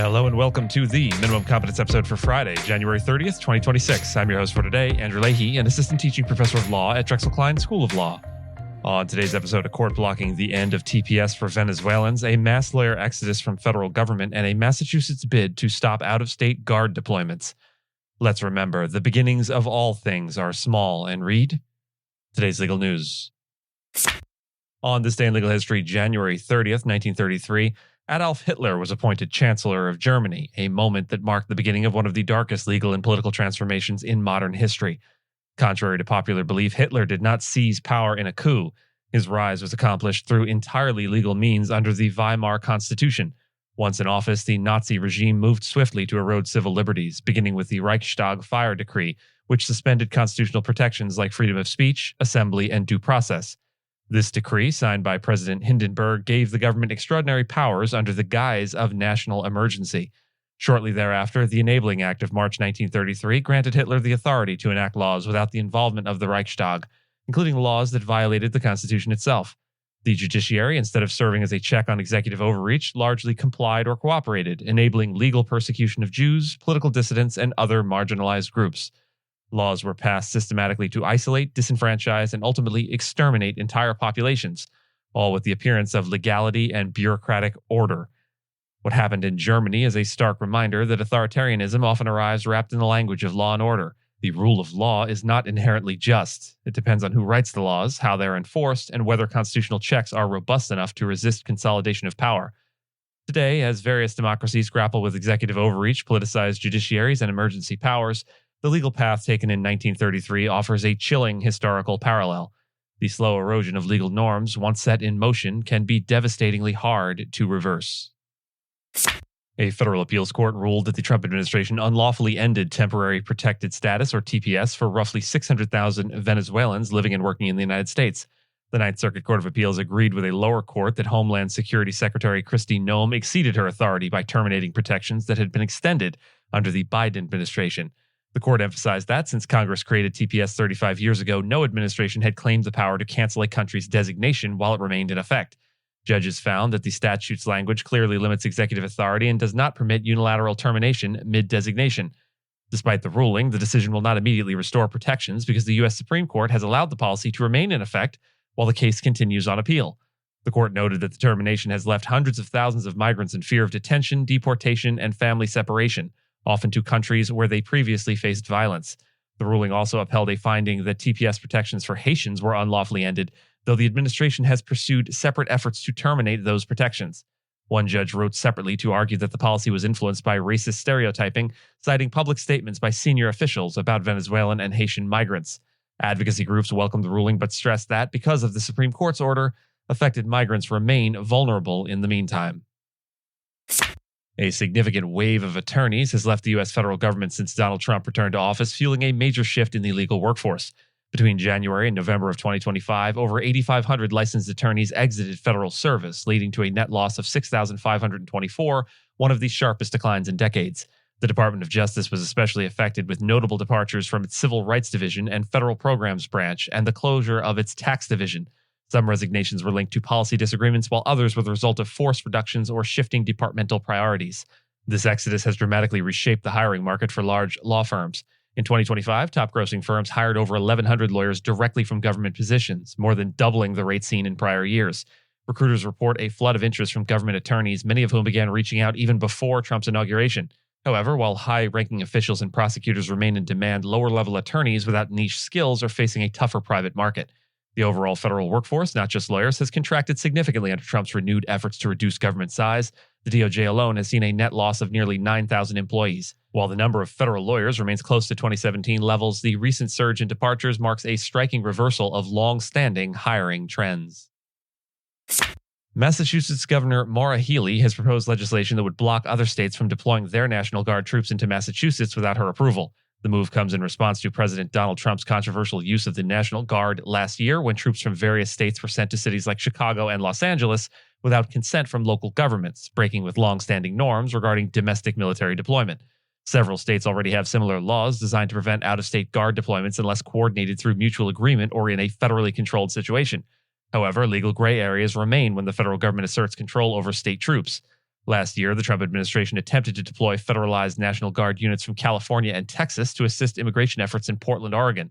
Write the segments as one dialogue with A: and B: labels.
A: Hello and welcome to the Minimum Competence episode for Friday, January 30th, 2026. I'm your host for today, Andrew Leahy, an assistant teaching professor of law at Drexel Klein School of Law. On today's episode, a court blocking the end of TPS for Venezuelans, a mass lawyer exodus from federal government, and a Massachusetts bid to stop out-of-state guard deployments. Let's remember, the beginnings of all things are small, and read today's legal news. On this day in legal history, January 30th, 1933, Adolf Hitler was appointed Chancellor of Germany, a moment that marked the beginning of one of the darkest legal and political transformations in modern history. Contrary to popular belief, Hitler did not seize power in a coup. His rise was accomplished through entirely legal means under the Weimar Constitution. Once in office, the Nazi regime moved swiftly to erode civil liberties, beginning with the Reichstag Fire Decree, which suspended constitutional protections like freedom of speech, assembly, and due process. This decree, signed by President Hindenburg, gave the government extraordinary powers under the guise of national emergency. Shortly thereafter, the Enabling Act of March 1933 granted Hitler the authority to enact laws without the involvement of the Reichstag, including laws that violated the Constitution itself. The judiciary, instead of serving as a check on executive overreach, largely complied or cooperated, enabling legal persecution of Jews, political dissidents, and other marginalized groups. Laws were passed systematically to isolate, disenfranchise, and ultimately exterminate entire populations, all with the appearance of legality and bureaucratic order. What happened in Germany is a stark reminder that authoritarianism often arrives wrapped in the language of law and order. The rule of law is not inherently just. It depends on who writes the laws, how they are enforced, and whether constitutional checks are robust enough to resist consolidation of power. Today, as various democracies grapple with executive overreach, politicized judiciaries, and emergency powers, the legal path taken in 1933 offers a chilling historical parallel. The slow erosion of legal norms, once set in motion, can be devastatingly hard to reverse. A federal appeals court ruled that the Trump administration unlawfully ended temporary protected status, or TPS, for roughly 600,000 Venezuelans living and working in the United States. The Ninth Circuit Court of Appeals agreed with a lower court that Homeland Security Secretary Kristi Noem exceeded her authority by terminating protections that had been extended under the Biden administration. The court emphasized that since Congress created TPS 35 years ago, no administration had claimed the power to cancel a country's designation while it remained in effect. Judges found that the statute's language clearly limits executive authority and does not permit unilateral termination mid-designation. Despite the ruling, the decision will not immediately restore protections because the U.S. Supreme Court has allowed the policy to remain in effect while the case continues on appeal. The court noted that the termination has left hundreds of thousands of migrants in fear of detention, deportation, and family separation, often to countries where they previously faced violence. The ruling also upheld a finding that TPS protections for Haitians were unlawfully ended, though the administration has pursued separate efforts to terminate those protections. One judge wrote separately to argue that the policy was influenced by racist stereotyping, citing public statements by senior officials about Venezuelan and Haitian migrants. Advocacy groups welcomed the ruling but stressed that, because of the Supreme Court's order, affected migrants remain vulnerable in the meantime. A significant wave of attorneys has left the U.S. federal government since Donald Trump returned to office, fueling a major shift in the legal workforce. Between January and November of 2025, over 8,500 licensed attorneys exited federal service, leading to a net loss of 6,524, one of the sharpest declines in decades. The Department of Justice was especially affected, with notable departures from its Civil Rights Division and Federal Programs Branch, and the closure of its Tax Division. Some resignations were linked to policy disagreements, while others were the result of forced reductions or shifting departmental priorities. This exodus has dramatically reshaped the hiring market for large law firms. In 2025, top-grossing firms hired over 1,100 lawyers directly from government positions, more than doubling the rate seen in prior years. Recruiters report a flood of interest from government attorneys, many of whom began reaching out even before Trump's inauguration. However, while high-ranking officials and prosecutors remain in demand, lower-level attorneys without niche skills are facing a tougher private market. The overall federal workforce, not just lawyers, has contracted significantly under Trump's renewed efforts to reduce government size. The DOJ alone has seen a net loss of nearly 9,000 employees. While the number of federal lawyers remains close to 2017 levels, the recent surge in departures marks a striking reversal of long-standing hiring trends. Massachusetts Governor Maura Healey has proposed legislation that would block other states from deploying their National Guard troops into Massachusetts without her approval. The move comes in response to President Donald Trump's controversial use of the National Guard last year, when troops from various states were sent to cities like Chicago and Los Angeles without consent from local governments, breaking with long-standing norms regarding domestic military deployment. Several states already have similar laws designed to prevent out-of-state Guard deployments unless coordinated through mutual agreement or in a federally controlled situation. However, legal gray areas remain when the federal government asserts control over state troops. Last year, the Trump administration attempted to deploy federalized National Guard units from California and Texas to assist immigration efforts in Portland, Oregon.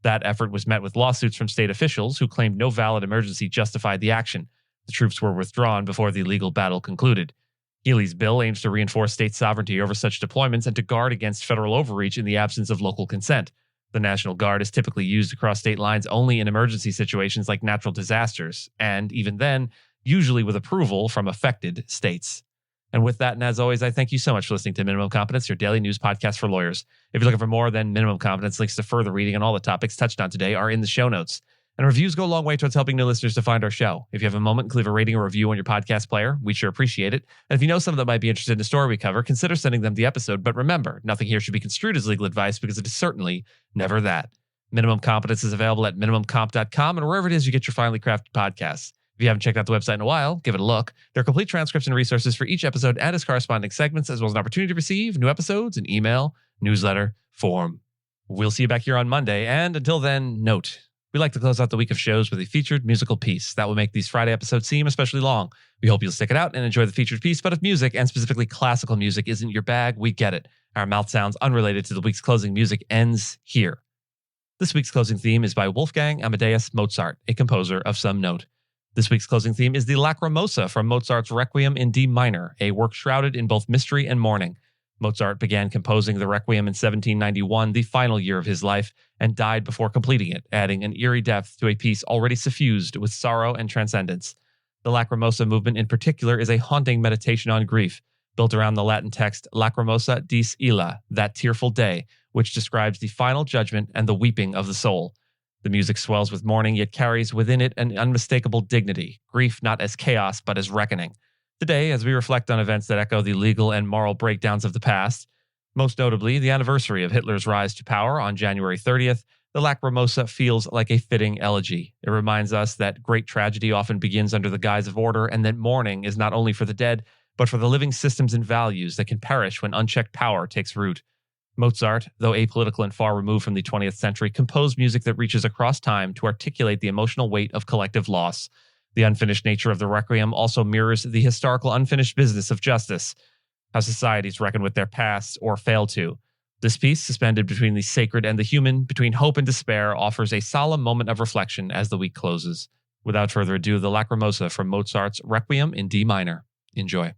A: That effort was met with lawsuits from state officials who claimed no valid emergency justified the action. The troops were withdrawn before the legal battle concluded. Healey's bill aims to reinforce state sovereignty over such deployments and to guard against federal overreach in the absence of local consent. The National Guard is typically used across state lines only in emergency situations like natural disasters, and even then, usually with approval from affected states. And with that, and as always, I thank you so much for listening to Minimum Competence, your daily news podcast for lawyers. If you're looking for more than Minimum Competence, links to further reading on all the topics touched on today are in the show notes. And reviews go a long way towards helping new listeners to find our show. If you have a moment, leave a rating or review on your podcast player. We sure appreciate it. And if you know someone that might be interested in the story we cover, consider sending them the episode. But remember, nothing here should be construed as legal advice because it is certainly never that. Minimum Competence is available at minimumcomp.com and wherever it is you get your finely crafted podcasts. If you haven't checked out the website in a while, give it a look. There are complete transcripts and resources for each episode and its corresponding segments, as well as an opportunity to receive new episodes in email, newsletter, form. We'll see you back here on Monday. And until then, note, we like to close out the week of shows with a featured musical piece. That will make these Friday episodes seem especially long. We hope you'll stick it out and enjoy the featured piece, but if music, and specifically classical music, isn't your bag, we get it. Our mouth sounds unrelated to the week's closing music ends here. This week's closing theme is by Wolfgang Amadeus Mozart, a composer of some note. This week's closing theme is the Lacrimosa from Mozart's Requiem in D minor, a work shrouded in both mystery and mourning. Mozart began composing the Requiem in 1791, the final year of his life, and died before completing it, adding an eerie depth to a piece already suffused with sorrow and transcendence. The Lacrimosa movement in particular is a haunting meditation on grief, built around the Latin text Lacrimosa dies illa, that tearful day, which describes the final judgment and the weeping of the soul. The music swells with mourning, yet carries within it an unmistakable dignity, grief not as chaos, but as reckoning. Today, as we reflect on events that echo the legal and moral breakdowns of the past, most notably the anniversary of Hitler's rise to power on January 30th, the Lacrimosa feels like a fitting elegy. It reminds us that great tragedy often begins under the guise of order, and that mourning is not only for the dead, but for the living systems and values that can perish when unchecked power takes root. Mozart, though apolitical and far removed from the 20th century, composed music that reaches across time to articulate the emotional weight of collective loss. The unfinished nature of the Requiem also mirrors the historical unfinished business of justice, how societies reckon with their past or fail to. This piece, suspended between the sacred and the human, between hope and despair, offers a solemn moment of reflection as the week closes. Without further ado, the Lacrimosa from Mozart's Requiem in D minor. Enjoy.